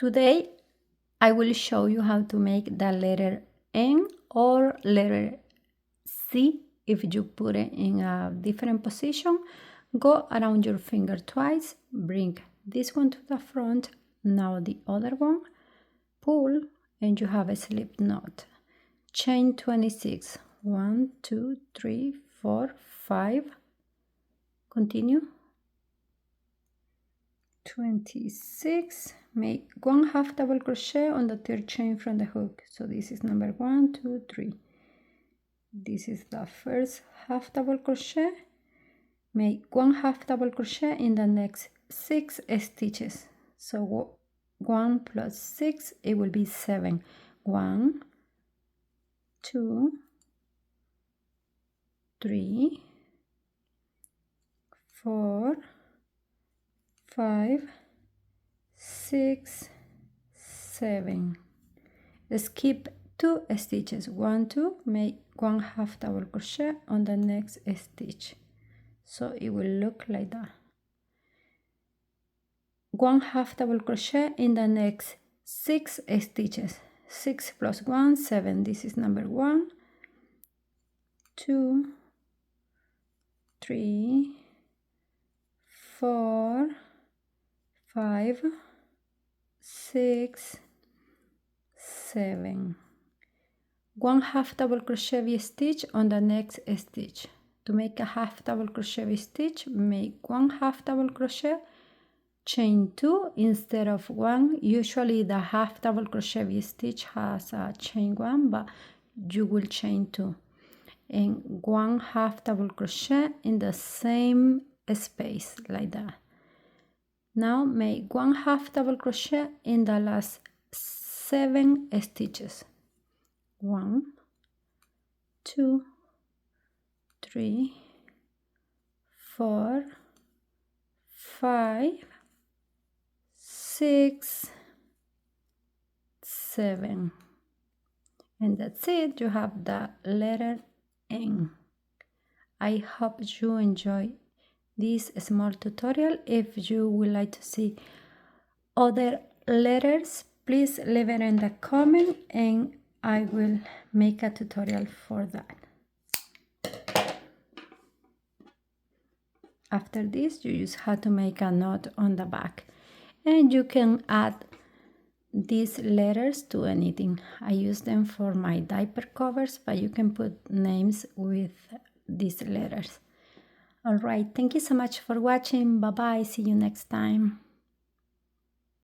Today I will show you how to make the letter N or letter C. If you put it in a different position, go around your finger twice, bring this one to the front, now the other one, pull, and you have a slip knot. Chain 26, 1, 2, 3, 4, 5, continue, 26, make 1 half double crochet on the third chain from the hook. So this is number 1, 2, 3. This is the first half double crochet. Make 1 half double crochet in the next 6 stitches. So 1 plus 6, it will be 7. 1, 2, 3, 4, 5, 6, 7. Skip 2 stitches. 1, 2, make 1 half double crochet on the next stitch. So it will look like that. 1 half double crochet in the next 6 stitches. 6 plus 1, 7. This is number 1, 2, 3, 4, 5, 6, 7. 1 half double crochet V-stitch on the next stitch. To make a half double crochet V-stitch, make 1 half double crochet, chain 2 instead of 1. Usually the half double crochet V-stitch has a chain 1, but you will chain 2. And 1 half double crochet in the same space like that. Now make 1 half double crochet in the last 7 stitches. 1, 2, 3, 4, 5, 6, 7. And that's it. You have the letter N. I hope you enjoy this small tutorial. If you would like to see other letters, please leave it in the comment and I will make a tutorial for that. After this, you just have to make a knot on the back, and you can add these letters to anything. I use them for my diaper covers, but you can put names with these letters. All right, thank you so much for watching. Bye bye, see you next time.